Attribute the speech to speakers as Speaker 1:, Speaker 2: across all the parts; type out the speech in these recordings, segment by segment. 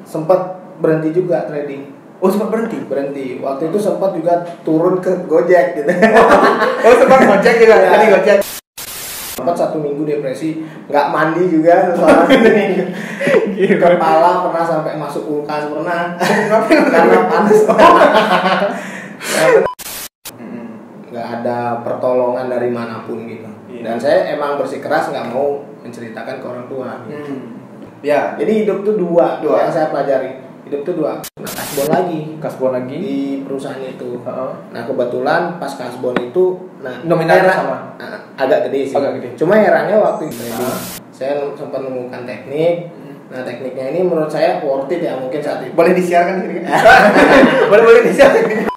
Speaker 1: sempat berhenti juga trading.
Speaker 2: Oh, sempat berhenti.
Speaker 1: Waktu itu sempat juga turun ke Gojek gitu.
Speaker 2: Oh, sempat Gojek juga.
Speaker 1: Ya.
Speaker 2: Tadi Gojek.
Speaker 1: Sempat 1 minggu depresi, nggak mandi juga soalnya kepala pernah sampai masuk kulkas pernah. Karena panas. Nggak ada pertolongan dari manapun gitu. Dan saya emang bersikeras nggak mau menceritakan ke orang tua. Gitu.
Speaker 2: Ya.
Speaker 1: Jadi hidup tuh dua yang saya pelajari. Hidup tuh dua. Nah, kasbon lagi di perusahaan itu. Nah, kebetulan pas kasbon itu,
Speaker 2: nominalnya sama.
Speaker 1: Agak gede sih. Cuma herannya waktu itu saya sempat menemukan teknik. Nah, tekniknya ini menurut saya worth it ya, mungkin saat itu.
Speaker 2: Boleh disiarkan ini. boleh disiarkan.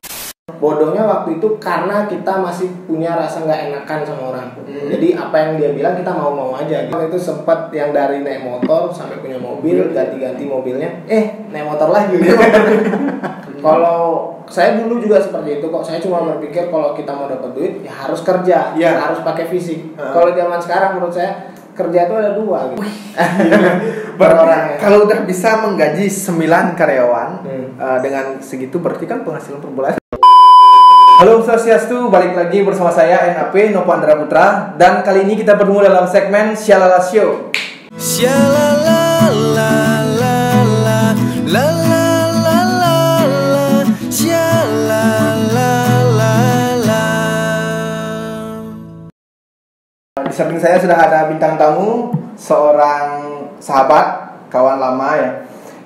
Speaker 1: Bodohnya waktu itu karena kita masih punya rasa nggak enakan sama orang. Jadi apa yang dia bilang kita mau aja. Waktu itu sempat yang dari naik motor sampai punya mobil, ganti mobilnya, naik motor lagi. Kalau saya dulu juga seperti itu kok. Saya cuma berpikir kalau kita mau dapat duit ya harus kerja, harus pakai fisik. Kalau zaman sekarang menurut saya kerja itu ada 2 gitu.
Speaker 2: Berarti kalau udah bisa menggaji 9 karyawan dengan segitu berarti kan penghasilan per bulan. Halo Swastiastu, balik lagi bersama saya NAP Nopo Andra Putra, dan kali ini kita bertemu dalam segmen Shalala Show. Shalala la la la la la la la shalala la la. Di samping saya sudah ada bintang tamu, seorang sahabat, kawan lama ya.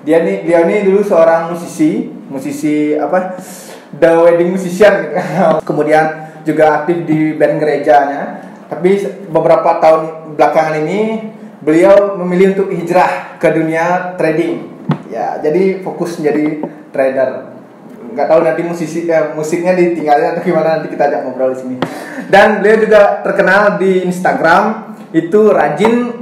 Speaker 2: Dia ini dulu seorang musisi apa? The Wedding Musician gitu. Kemudian juga aktif di band gerejanya. Tapi beberapa tahun belakangan ini beliau memilih untuk hijrah ke dunia trading. Ya, jadi fokus menjadi trader. Nggak tahu nanti musiknya ditinggalin atau gimana, nanti kita ajak ngobrol di sini. Dan beliau juga terkenal di Instagram itu rajin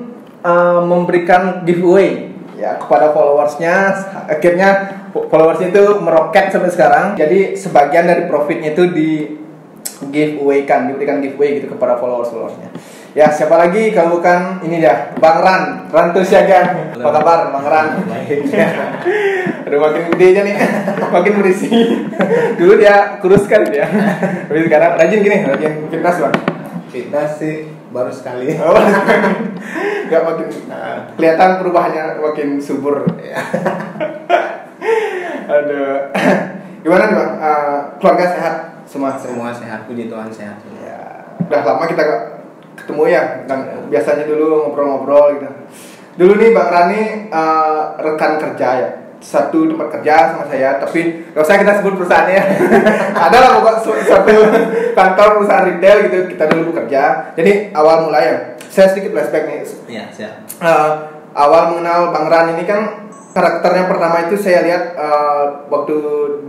Speaker 2: memberikan giveaway ya kepada followersnya. Akhirnya followersnya itu meroket sampai sekarang. Jadi sebagian dari profitnya itu diberikan giveaway gitu kepada followersnya. Ya, siapa lagi kalau bukan ini dia, Bang Ran Tusiaga. Apa kabar Bang Ran? Aduh, makin gede aja nih, makin berisi. Dulu dia kurus kan dia, tapi sekarang rajin fitness Bang.
Speaker 1: Fitness sih baru sekali.
Speaker 2: Gak makin kelihatan perubahannya, makin subur. Aduh, gimana nih Bang? Keluarga sehat semua?
Speaker 1: Semua sehat, puji Tuhan sehat.
Speaker 2: Ya, udah lama kita gak ketemu ya. Biasanya dulu ngobrol-ngobrol gitu. Dulu nih Bang Rani rekan kerja ya, satu tempat kerja sama saya, tapi gak usah kita sebut perusahaannya. Ada lah pokoknya satu kantor perusahaan retail gitu, kita dulu bekerja. Jadi awal mula ya, saya sedikit flashback nih.
Speaker 1: Iya, siap.
Speaker 2: Awal mengenal Bang Ran ini kan karakternya pertama itu saya lihat waktu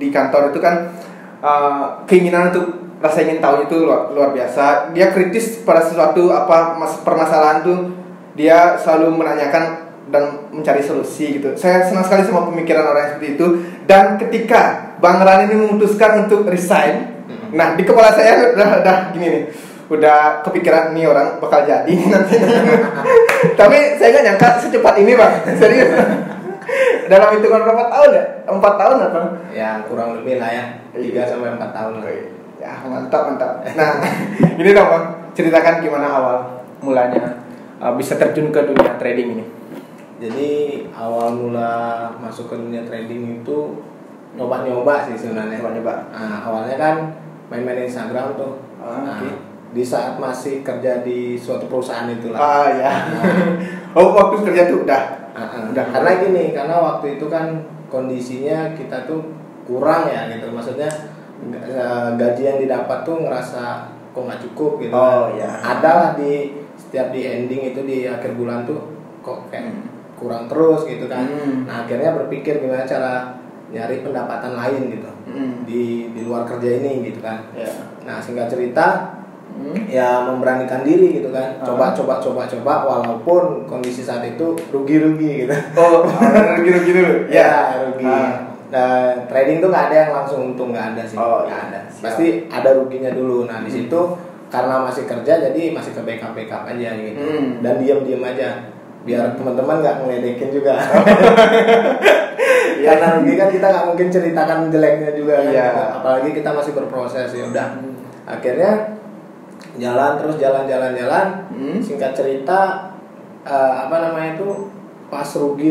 Speaker 2: di kantor itu kan keinginan untuk rasa ingin tahu itu luar biasa. Dia kritis pada sesuatu permasalahan tuh, dia selalu menanyakan dan mencari solusi gitu. Saya senang sekali sama pemikiran orang seperti itu. Dan ketika Bang Ran ini memutuskan untuk resign, nah di kepala saya udah gini nih, udah kepikiran nih orang bakal jadi nanti. Tapi saya nggak nyangka secepat ini Bang, serius. Dalam hitungan berapa tahun ya? 4 tahun atau?
Speaker 1: Ya kurang lebih lah ya, 3-4 tahun lah.
Speaker 2: Ya mantap. Nah ini dong Bang, ceritakan gimana awal mulanya bisa terjun ke dunia trading ini.
Speaker 1: Jadi awal mula masuk ke dunia trading itu nyoba-nyoba sih sebenarnya. Nah, awalnya kan main-main Instagram tuh. Di saat masih kerja di suatu perusahaan itulah.
Speaker 2: Ya. Waktu kerja tuh udah.
Speaker 1: Karena gini, karena waktu itu kan kondisinya kita tuh kurang ya gitu. Maksudnya gaji yang didapat tuh ngerasa kok nggak cukup gitu. Ada lah di setiap di ending itu di akhir bulan tuh kok kayak kurang terus gitu kan. Nah akhirnya berpikir gimana cara nyari pendapatan lain gitu di luar kerja ini gitu kan. Nah singkat cerita ya memberanikan diri gitu kan, coba walaupun kondisi saat itu rugi gitu.
Speaker 2: Rugi dulu
Speaker 1: ya rugi. Nah trading tuh nggak ada yang langsung untung, nggak ada sih. Nggak ada, pasti ada ruginya dulu. Nah di situ karena masih kerja jadi masih ke backup aja gitu. Dan diam aja biar teman-teman nggak ngeledekin juga. Karena rugi kan kita nggak mungkin ceritakan jeleknya juga kan. Apalagi kita masih berproses ya udah. Akhirnya jalan. Singkat cerita pas rugi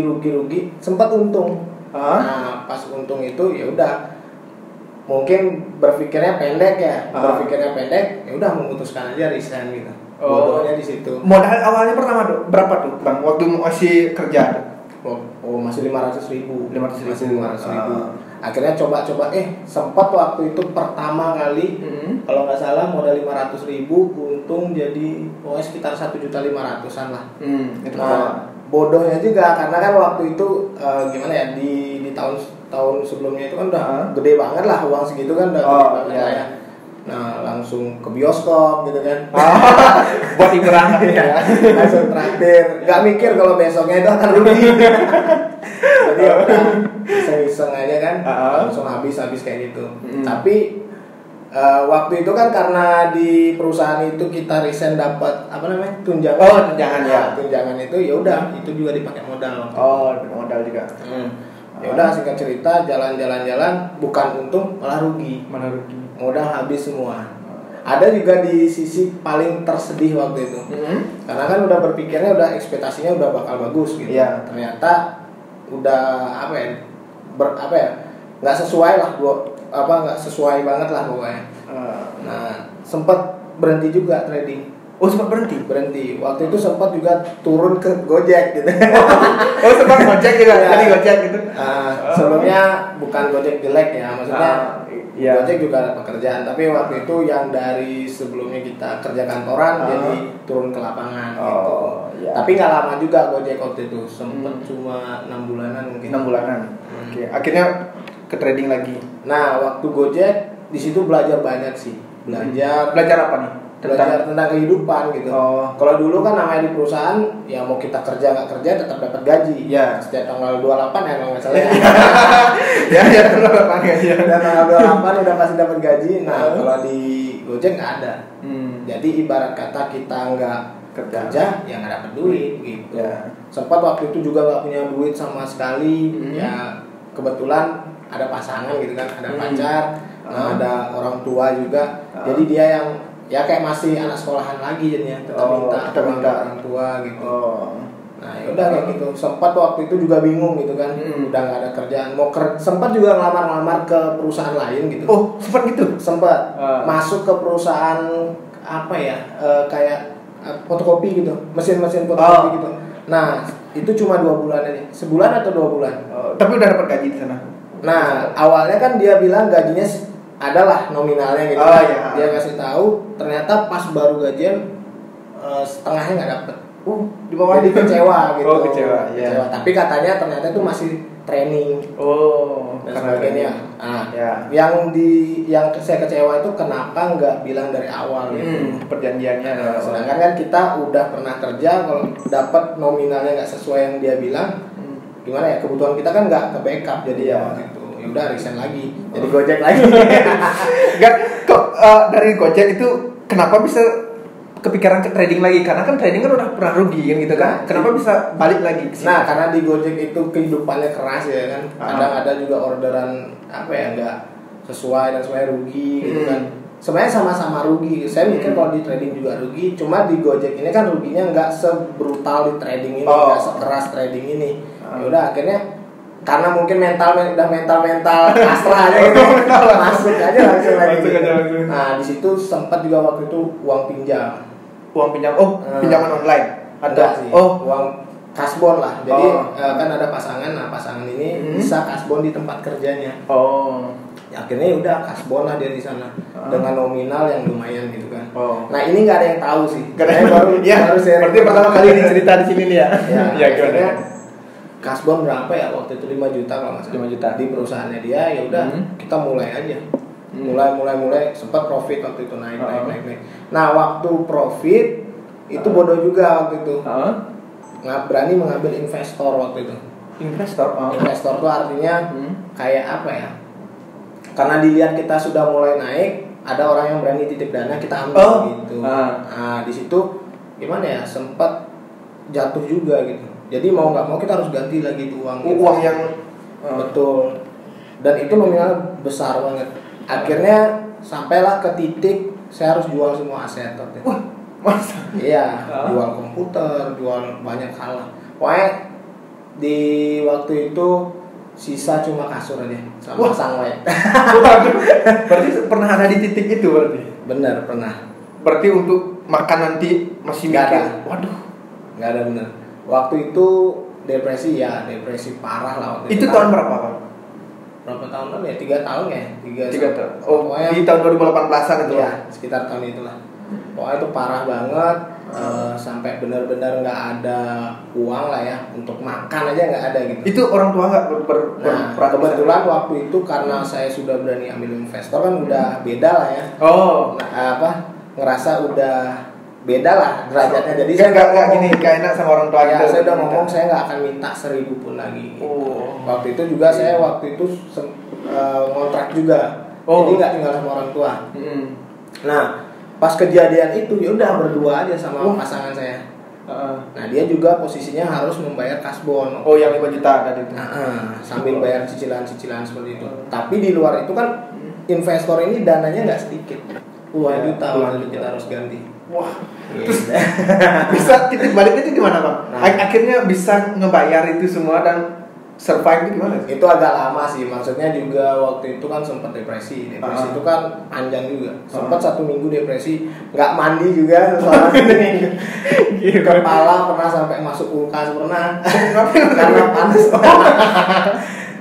Speaker 1: sempat untung. Nah pas untung itu ya udah mungkin berpikirnya pendek ya udah memutuskan aja resign gitu. Bodohnya di situ.
Speaker 2: Modal awalnya pertama tuh berapa tuh bang waktu masih kerja?
Speaker 1: Masih 500.000. Akhirnya coba sempat waktu itu pertama kali kalau nggak salah modal 500.000 untung jadi sekitar 1.500.000-an lah. Bodohnya juga karena kan waktu itu di tahun sebelumnya itu kan udah gede banget lah uang segitu kan udah gede banget lah ya. Nah langsung ke bioskop gitu kan.
Speaker 2: Buat hiburan ya.
Speaker 1: Langsung traktir, nggak mikir kalau besoknya itu akan rugi. Jadi udah iseng-iseng aja kan, langsung habis kayak gitu. Tapi waktu itu kan karena di perusahaan itu kita resign dapat tunjangan. Tunjangan itu ya udah itu juga dipakai modal.
Speaker 2: Dipakai modal juga.
Speaker 1: Ya udah singkat cerita jalan bukan untung malah rugi. Modal habis semua. Ada juga di sisi paling tersedih waktu itu. Karena kan udah berpikirnya udah ekspektasinya udah bakal bagus gitu. Ternyata udah nggak sesuai lah nggak sesuai banget lah pokoknya. Nah sempat berhenti juga trading.
Speaker 2: Sempat berhenti.
Speaker 1: Waktu itu sempat juga turun ke Gojek gitu.
Speaker 2: Sempat Gojek juga. Jadi Gojek gitu.
Speaker 1: Sebelumnya bukan Gojek jelek ya, maksudnya Gojek juga ada pekerjaan, tapi waktu itu yang dari sebelumnya kita kerja kantoran jadi turun ke lapangan gitu. Tapi nggak lama juga Gojek waktu itu, sempat cuma 6 bulanan mungkin.
Speaker 2: 6 bulanan. Oke. Akhirnya ke trading lagi.
Speaker 1: Nah waktu Gojek di situ belajar banyak sih.
Speaker 2: Belajar apa nih?
Speaker 1: Belajar tentang kehidupan gitu. Kalau dulu kan namanya di perusahaan ya mau kita kerja nggak kerja tetap dapat gaji. Setiap tanggal 28 ya kalau nggak salah.
Speaker 2: Tanggal 28 gaji.
Speaker 1: Dan tanggal 28 udah pasti dapat gaji. Nah kalau di Gojek nggak ada. Jadi ibarat kata kita nggak kerja ya nggak dapat duit gitu. Sempat waktu itu juga nggak punya duit sama sekali. Ya kebetulan ada pasangan gitu kan, ada pacar, ada orang tua juga. Jadi dia yang kayak masih anak sekolahan lagi jadinya tetap minta orang tua gitu. Nah yaudah kayak gitu. Sempat waktu itu juga bingung gitu kan, udah nggak ada kerjaan. Sempat juga ngelamar ke perusahaan lain gitu.
Speaker 2: Sempat gitu?
Speaker 1: Sempat masuk ke perusahaan kayak fotokopi gitu, mesin fotokopi gitu. Nah itu cuma 2 bulan aja, sebulan atau 2 bulan.
Speaker 2: Tapi udah dapat gaji di sana.
Speaker 1: Nah awalnya kan dia bilang gajinya adalah nominalnya gitu. Dia kasih tahu, ternyata pas baru gajian setengahnya nggak dapet.
Speaker 2: Di bawah.
Speaker 1: Jadi kecewa gitu.
Speaker 2: Kecewa.
Speaker 1: Tapi katanya ternyata itu masih training. Dan sebagainya. Yang saya kecewa itu kenapa nggak bilang dari awal gitu.
Speaker 2: Perjanjiannya.
Speaker 1: Sedangkan kan kita udah pernah kerja, kalau dapat nominalnya nggak sesuai yang dia bilang, gimana ya, kebutuhan kita kan nggak ke backup. Jadi gitu. Ya udah resign lagi, jadi Gojek lagi.
Speaker 2: Dari Gojek itu kenapa bisa kepikiran ke trading lagi? Karena kan trading kan udah pernah rugi kan gitu kan. Kenapa bisa balik lagi ke sini?
Speaker 1: Nah karena di Gojek itu kehidupannya keras ya kan. Kadang ada juga orderan nggak sesuai dan semuanya rugi gitu kan. Sebenarnya sama-sama rugi. Saya mikir kalau di trading juga rugi, cuma di Gojek ini kan ruginya nggak sebrutal di trading ini, nggak sekeras trading ini. Ya udah akhirnya karena mungkin mental pasrah aja gitu, masuk aja langsung lagi. Nah di situ sempat juga waktu itu uang pinjam.
Speaker 2: Pinjaman online
Speaker 1: ada sih. Uang kasbon lah. Jadi kan ada pasangan. Nah pasangan ini bisa kasbon di tempat kerjanya. Akhirnya ya udah kasbon lah dia di sana dengan nominal yang lumayan gitu kan. Nah ini nggak ada yang tahu sih. Baru sharing.
Speaker 2: Berarti pertama kali cerita di sini nih ya.
Speaker 1: Akhirnya kasbon berapa ya waktu itu 5 juta kalau nggak salah.
Speaker 2: 5 juta
Speaker 1: di perusahaannya dia. Ya udah kita mulai aja. Mulai sempat profit waktu itu naik. Nah waktu profit itu bodoh juga waktu itu. Nggak berani mengambil investor waktu itu. Investor tuh artinya kayak apa ya? Karena dilihat kita sudah mulai naik, ada orang yang berani titip dana, kita ambil gitu. Nah di situ gimana ya, sempat jatuh juga gitu. Jadi mau nggak mau kita harus ganti lagi tuh uang.
Speaker 2: Uang yang
Speaker 1: Betul. Dan itu nominal besar banget. Akhirnya sampailah ke titik saya harus jual semua aset.
Speaker 2: Masa?
Speaker 1: Iya, jual komputer, jual banyak hal. Pokoknya di waktu itu sisa cuma kasur aja sama sangway.
Speaker 2: Berarti pernah ada di titik itu berarti?
Speaker 1: Bener, pernah.
Speaker 2: Berarti untuk makan nanti masih mikir.
Speaker 1: Waduh, nggak ada bener. Waktu itu depresi parah lah waktu
Speaker 2: itu. Itu tahun berapa Pak?
Speaker 1: Berapa tahun lalu ya? 3 tahun ya?
Speaker 2: 3 tahun. Oh, pokoknya di tahun 2018an itu
Speaker 1: ya, sekitar tahun itulah. Pokoknya itu parah banget. Sampai benar-benar nggak ada uang lah ya, untuk makan aja nggak ada gitu.
Speaker 2: Itu orang tua nggak
Speaker 1: kebetulan waktu itu karena saya sudah berani ambil investor kan udah beda lah ya. Ngerasa udah beda lah derajatnya. Jadi
Speaker 2: saya nggak gini, nggak enak sama orang tua
Speaker 1: ya,
Speaker 2: gitu.
Speaker 1: Saya udah ngomong saya nggak akan minta 1.000 pun lagi. Waktu itu juga saya ngontrak juga. Jadi nggak tinggal sama orang tua. Nah, pas kejadian itu ya udah berdua aja sama pasangan saya. Nah, dia juga posisinya harus membayar kasbon.
Speaker 2: Yang 5 juta tadi itu.
Speaker 1: Sambil bayar cicilan-cicilan seperti itu. Tapi di luar itu kan investor ini dananya nggak sedikit. Puluhan juta waktu kita harus ganti.
Speaker 2: Wah. Terus bisa titik baliknya itu gimana Bang? Akhirnya bisa ngebayar itu semua dan survive itu gimana?
Speaker 1: Itu agak lama sih, maksudnya juga waktu itu kan sempat depresi itu kan panjang juga, sempat 1 minggu depresi, nggak mandi juga selama kepala pernah sampai masuk kulkas pernah karena panas.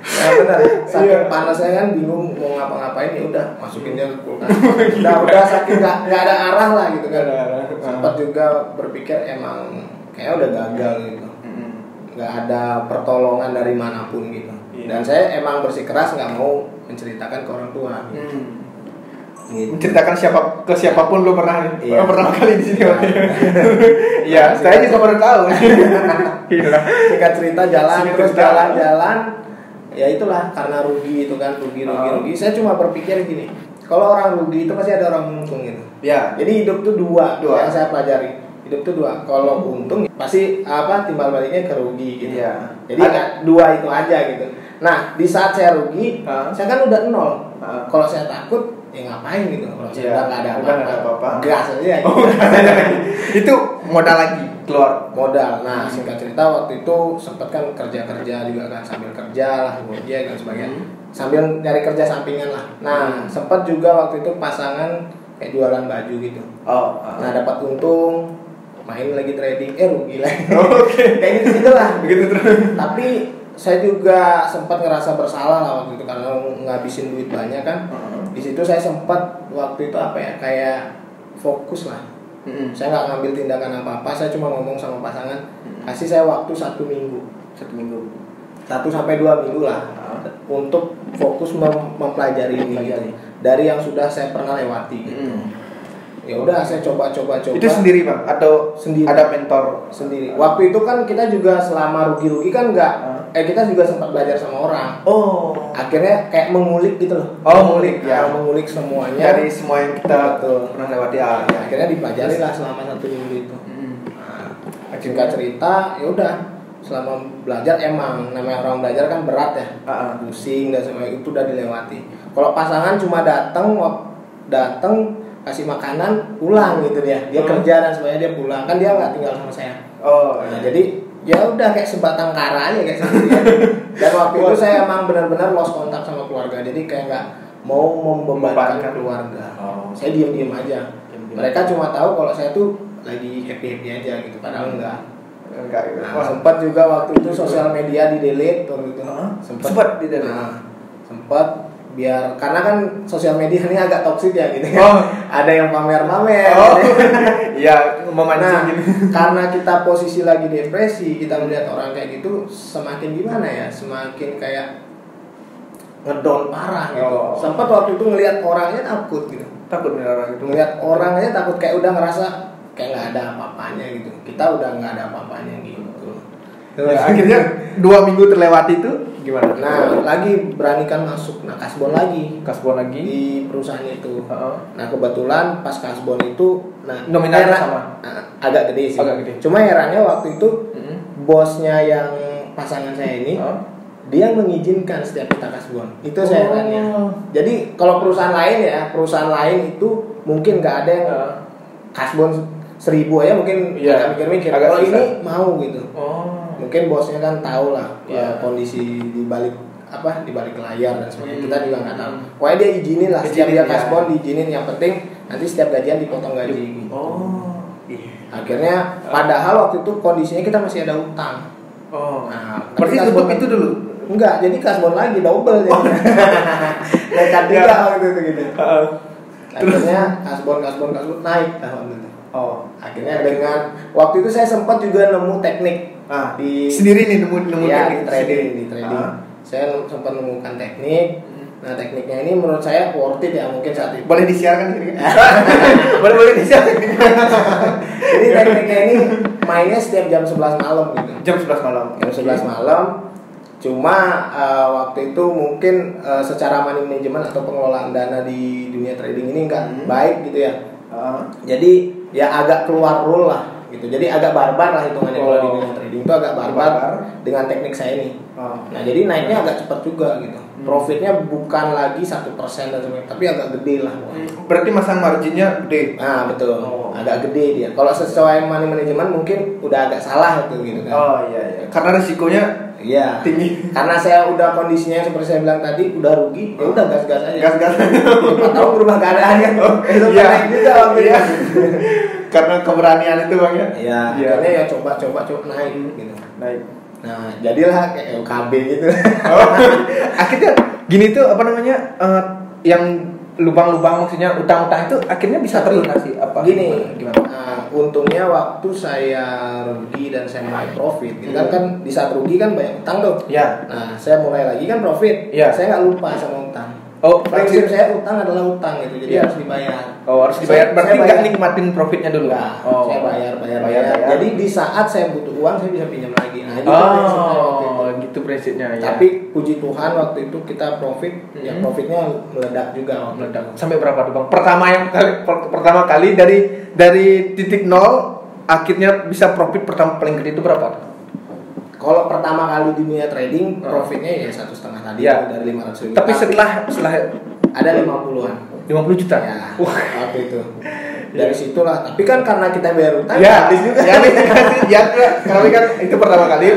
Speaker 1: Ya benar, saking panasnya kan bingung mau ngapa-ngapain, ya udah masukin dia ke kulkas. udah saking nggak ada arah lah gitu kan. Sempat juga berpikir emang kayaknya udah gagal gitu. Nggak ada pertolongan dari manapun gitu. Dan saya emang bersikeras nggak mau menceritakan ke orang tua.
Speaker 2: Gitu. Menceritakan ke siapapun lo pernah pernah kali di sini. Iya, saya juga baru tahu.
Speaker 1: Singkat cerita jalan. Ya itulah karena rugi itu kan rugi. Saya cuma berpikir gini, kalau orang rugi itu pasti ada orang untung gitu.
Speaker 2: Ya.
Speaker 1: Jadi hidup tuh dua yang saya pelajari. Hidup tuh 2. Kalau untung pasti timbal baliknya ke rugi gitu.
Speaker 2: Iya.
Speaker 1: Jadi 2 itu aja gitu. Nah, di saat saya rugi, saya kan udah 0. Kalau saya takut, ya ngapain gitu. Kalau saya udah nggak ada apa-apa, gas aja gitu.
Speaker 2: Itu modal lagi keluar
Speaker 1: modal. Nah, singkat cerita waktu itu sempat kan kerja juga kan, sambil kerja lah, gojek dan sebagainya. Sambil nyari kerja sampingan lah. Nah, sempat juga waktu itu pasangan kayak jualan baju gitu. Nah, dapat untung, main lagi trading, rugi lagi. Kayak gitu lah.
Speaker 2: Begitu terus.
Speaker 1: Tapi saya juga sempat ngerasa bersalah lah waktu itu karena ngabisin duit banyak kan. Di situ saya sempat waktu itu kayak fokus lah. Saya nggak ngambil tindakan apa-apa. Saya cuma ngomong sama pasangan, kasih saya waktu 1 minggu. 1 sampai 2 minggu lah untuk fokus mempelajari ini gitu. Dari yang sudah saya pernah lewati gitu. Ya udah saya coba.
Speaker 2: Itu sendiri Bang atau
Speaker 1: sendiri?
Speaker 2: Ada mentor
Speaker 1: sendiri. Waktu itu kan kita juga selama rugi kan kita juga sempat belajar sama orang. Akhirnya kayak mengulik gitu loh.
Speaker 2: Mengulik ya.
Speaker 1: Mengulik semuanya
Speaker 2: dari semua yang kita pernah lewati.
Speaker 1: Akhirnya dipelajari lah selama 1 minggu itu. Singkat cerita, ya udah selama belajar emang namanya orang belajar kan berat ya. Pusing dan semua itu udah dilewati. Kalau pasangan cuma datang kasih makanan pulang gitu dia kerja dan semuanya dia pulang kan dia nggak tinggal sama saya. Jadi ya udah kayak sebatang kara aja kayak sendirian. Dan waktu itu saya emang benar-benar lost kontak sama keluarga, jadi kayak nggak mau membebankan keluarga. Saya diam aja. Mereka cuma tahu kalau saya tuh lagi happy aja gitu, padahal enggak. Sempat juga waktu itu sosial media di delete waktu itu.
Speaker 2: Sempat di delete.
Speaker 1: Sempat biar karena kan sosial media ini agak toksik ya gitu. Ada yang pamer-pamer.
Speaker 2: Iya, memancing gitu.
Speaker 1: Karena kita posisi lagi depresi, kita melihat orang kayak gitu semakin gimana ya? Semakin kayak ngedown parah gitu. Sempat waktu itu ngelihat orangnya takut gitu.
Speaker 2: Takut ngelihat orang itu.
Speaker 1: Ngelihat orangnya takut, kayak udah ngerasa kayak nggak ada apa-apanya gitu. Kita udah nggak ada apa-apanya gitu.
Speaker 2: Ya, akhirnya 2 minggu terlewati itu gimana?
Speaker 1: Nah, lagi beranikan masuk kasbon lagi di perusahaan itu. Nah, kebetulan pas kasbon itu
Speaker 2: nominalnya sama.
Speaker 1: Agak gede sih. Cuma herannya waktu itu bosnya yang pasangan saya ini dia mengizinkan setiap kita kasbon. Itu saya herannya. Jadi kalau perusahaan lain itu mungkin nggak ada yang kasbon 1.000 aja mungkin agak mikir-mikir. Kalau ini mau gitu. Mungkin bosnya kan tahu lah kondisi di balik layar dan sebagainya. Kita juga nggak tahu. Pokoknya dia izinin lah setiap dia kasbon diizinin. Yang penting nanti setiap gajian dipotong gaji. Akhirnya padahal waktu itu kondisinya kita masih ada utang. Nah,
Speaker 2: berarti tutup itu dulu?
Speaker 1: Enggak, jadi kasbon lagi double jadi. Nekat juga waktu itu gitu. Akhirnya kasbon naik tahun itu. Akhirnya dengan waktu itu saya sempat juga nemu teknik di
Speaker 2: sendiri nih nemu
Speaker 1: teknik di trading. Saya sempat menemukan teknik. Nah, tekniknya ini menurut saya worth it ya mungkin saat itu.
Speaker 2: Boleh disiarkan gini kan? boleh disiarkan.
Speaker 1: Jadi tekniknya ini mainnya setiap jam 11 malam gitu.
Speaker 2: Jam 11 malam.
Speaker 1: Jam 11 malam. Cuma waktu itu mungkin secara money management atau pengelolaan dana di dunia trading ini enggak baik gitu ya. Jadi ya agak keluar rule lah gitu. Jadi agak barbar lah hitungannya kalau di dunia trading itu agak barbar dengan teknik saya ini. Nah, jadi naiknya agak cepat juga gitu. Profitnya bukan lagi 1% dan sebagainya, tapi agak gede lah.
Speaker 2: Berarti masang marginnya gede.
Speaker 1: Nah, betul. Agak gede dia. Kalau sesuai money management mungkin udah agak salah gitu kan.
Speaker 2: Iya. Karena risikonya tinggi.
Speaker 1: Karena saya udah kondisinya seperti saya bilang tadi udah rugi, ya udah gas-gas aja.
Speaker 2: Gas-gas.
Speaker 1: 4 tahun berubah keadaan kan. Itu naik juga waktu itu.
Speaker 2: Karena keberanian itu Bang ya.
Speaker 1: Iya. Akhirnya ya coba naik gitu.
Speaker 2: Naik.
Speaker 1: Nah, jadilah kayak LKB gitu.
Speaker 2: Akhirnya gini tuh yang lubang-lubang maksudnya utang-utang itu akhirnya bisa terlunasi apa?
Speaker 1: Gini, gimana? Untungnya waktu saya rugi dan saya mulai profit, gitu kan di saat rugi kan banyak utang tuh.
Speaker 2: Iya.
Speaker 1: Nah, saya mulai lagi kan profit. Saya nggak lupa sama utang. Prinsip saya utang adalah utang gitu, jadi harus dibayar.
Speaker 2: Harus dibayar. Berarti nggak nikmatin profitnya dulu.
Speaker 1: Saya bayar. Jadi di saat saya butuh uang saya bisa pinjam lagi. Nah, gitu prinsipnya waktu itu.
Speaker 2: Gitu prinsipnya ya.
Speaker 1: Tapi puji Tuhan waktu itu kita profit, ya profitnya meledak juga.
Speaker 2: Meledak. Sampai berapa tuh Bang? Pertama kali dari titik nol akhirnya bisa profit pertama paling gede itu berapa?
Speaker 1: Kalau pertama kali di dunia trading profitnya ya 1,5 tadi dari 500 juta.
Speaker 2: Tapi setelah
Speaker 1: ada 50-an.
Speaker 2: 50 juta.
Speaker 1: Ya. Waktu itu. Dari situlah. Tapi kan karena kita bayar utang
Speaker 2: habis juga. Kami kan itu pertama kali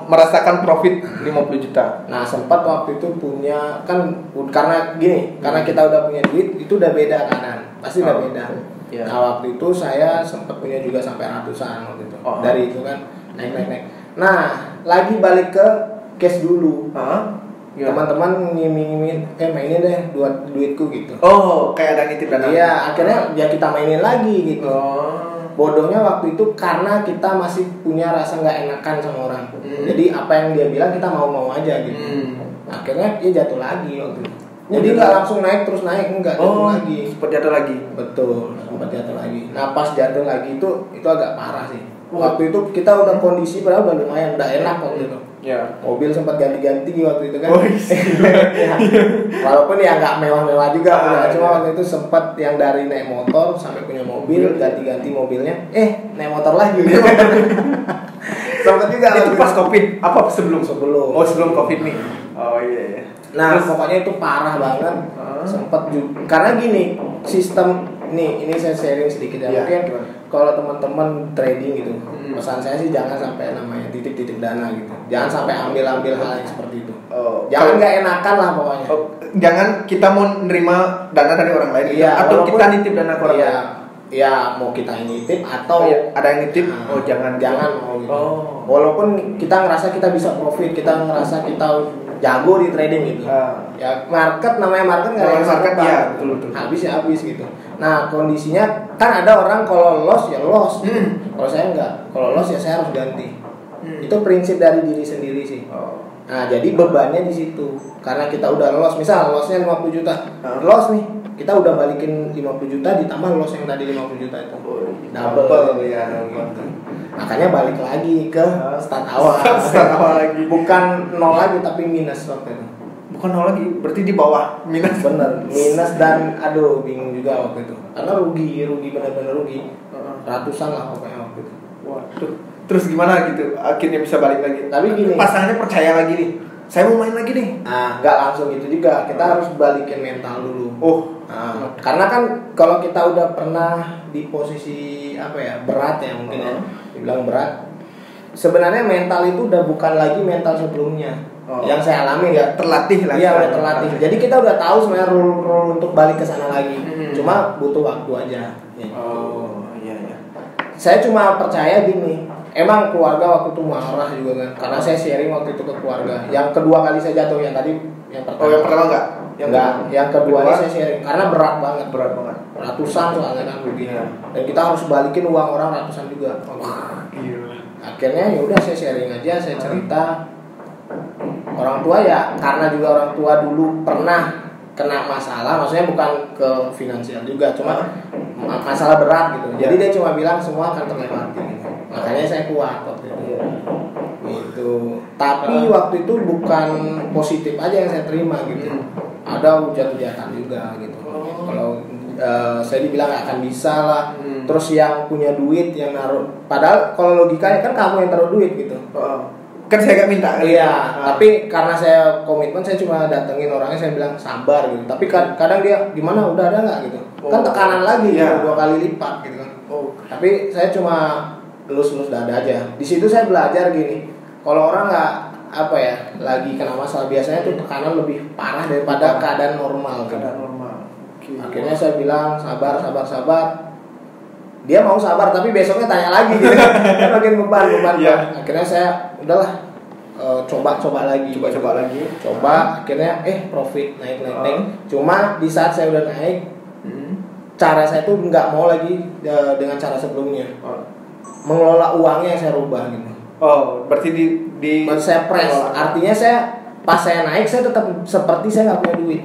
Speaker 2: merasakan profit 50 juta.
Speaker 1: Nah, sempat waktu itu punya kan karena kita udah punya duit itu udah beda kanan. Pasti udah beda. Nah, waktu itu saya sempat punya juga sampai ratusan waktu itu. Dari itu kan naik. Nah, lagi balik ke cash dulu. Teman-teman ngiming-ngiming mainin deh duitku gitu.
Speaker 2: Kayak ada nitip dana.
Speaker 1: Iya, akhirnya ya kita mainin lagi gitu. Bodohnya waktu itu karena kita masih punya rasa nggak enakan sama orang. Jadi apa yang dia bilang kita mau aja gitu. Akhirnya dia jatuh lagi waktu itu. Jadi nggak langsung naik terus naik, enggak jatuh lagi.
Speaker 2: Sempat jatuh lagi.
Speaker 1: Betul, sempat jatuh lagi. Nah, pas jatuh lagi itu agak parah sih. Waktu itu kita udah kondisi padahal udah lumayan, udah enak waktu itu. Mobil sempat ganti-ganti waktu itu kan. Walaupun ya nggak mewah-mewah juga, cuma waktu itu sempat yang dari naik motor sampai punya mobil, ganti-ganti mobilnya. Naik motor lagi. Sempat juga.
Speaker 2: Itu pas Covid apa sebelum?
Speaker 1: Sebelum Covid nih.
Speaker 2: Iya.
Speaker 1: Nah, pokoknya itu parah banget. Sempat juga karena gini, sistem ini saya sharing sedikit ya. Mungkin kalau teman-teman trading gitu, pesan saya sih jangan sampai namanya titip dana gitu. Jangan sampai ambil hal yang seperti itu. Jangan nggak enakan lah pokoknya.
Speaker 2: Jangan kita mau nerima dana dari orang lain gitu. Atau kita nitip dana ke orang lain.
Speaker 1: Ya mau kita yang nitip atau
Speaker 2: ada yang nitip, jangan
Speaker 1: mau gitu. Walaupun kita ngerasa kita bisa profit, kita ngerasa kita jago di trading gitu. Ya namanya market nggak ada market
Speaker 2: betul.
Speaker 1: Habis gitu. Nah, kondisinya kan ada orang kalau loss ya loss. Kalau saya enggak. Kalau loss ya saya harus ganti. Itu prinsip dari diri sendiri sih. Nah, jadi bebannya di situ. Karena kita udah loss, misal lossnya 50 juta. Loss nih, kita udah balikin 50 juta ditambah loss yang tadi 50 juta itu. Double ya gitu. Makanya balik lagi ke start awal.
Speaker 2: Start awal lagi.
Speaker 1: Bukan nol lagi tapi minus waktu itu.
Speaker 2: Bukan nol lagi, berarti di bawah minus.
Speaker 1: Bener, minus dan bingung juga waktu itu. Karena rugi benar-benar rugi. Ratusan lah pokoknya waktu itu.
Speaker 2: Waduh. Terus gimana gitu? Akhirnya bisa balik lagi.
Speaker 1: Tapi gini,
Speaker 2: pasangannya percaya lagi nih. saya mau main lagi nih.
Speaker 1: Nah, nggak langsung gitu juga. Kita harus balikin mental dulu.
Speaker 2: Nah,
Speaker 1: karena kan kalau kita udah pernah di posisi berat ya mungkin ya, dibilang berat. Sebenarnya mental itu udah bukan lagi mental sebelumnya. Yang saya alami ya
Speaker 2: terlatih lah.
Speaker 1: Iya, udah terlatih. Jadi kita udah tahu sebenarnya rule untuk balik ke sana lagi. Cuma butuh waktu aja. Ya.
Speaker 2: Iya.
Speaker 1: Saya cuma percaya gini. Emang keluarga waktu itu marah juga kan. Karena saya sharing waktu itu ke keluarga. Yang kedua kali saya jatuh, yang tadi yang pertama.
Speaker 2: Yang pertama enggak?
Speaker 1: Yang kedua ini saya sharing karena berat banget. Ratusan soalnya kan begini.
Speaker 2: Iya.
Speaker 1: Dan kita harus balikin uang orang ratusan juga.
Speaker 2: Gila.
Speaker 1: Akhirnya ya udah saya sharing aja, saya cerita. Orang tua ya karena juga orang tua dulu pernah kena masalah, maksudnya bukan ke finansial juga, cuma masalah berat gitu. Jadi dia cuma bilang semua akan terlewati gitu. Makanya saya kuat waktu itu. Gitu. Tapi waktu itu bukan positif aja yang saya terima gitu. Ada hujat-hujatan juga gitu. Kalau saya dibilang gak akan bisa lah. Terus yang punya duit yang naruh, padahal kalau logikanya kan kamu yang taruh duit gitu.
Speaker 2: Kan saya gak minta.
Speaker 1: Iya, tapi karena saya komitmen, saya cuma datengin orangnya, saya bilang sabar gitu. Tapi kadang dia gimana, udah ada nggak gitu? Kan tekanan lagi gitu, 2 kali lipat gitu kan. Tapi saya cuma lulus dada aja. Di situ saya belajar gini. Kalau orang nggak lagi kena masalah, biasanya tuh tekanan lebih parah daripada keadaan normal.
Speaker 2: Keadaan normal.
Speaker 1: Akhirnya saya bilang sabar. Dia mau sabar tapi besoknya tanya lagi gitu kan makin beban. Akhirnya saya udahlah coba lagi. Akhirnya profit naik. Cuma di saat saya udah naik, cara saya tuh nggak mau lagi dengan cara sebelumnya. Mengelola uangnya yang saya rubah gitu.
Speaker 2: Berarti
Speaker 1: saya press. Artinya pas saya naik saya tetap seperti saya nggak punya duit.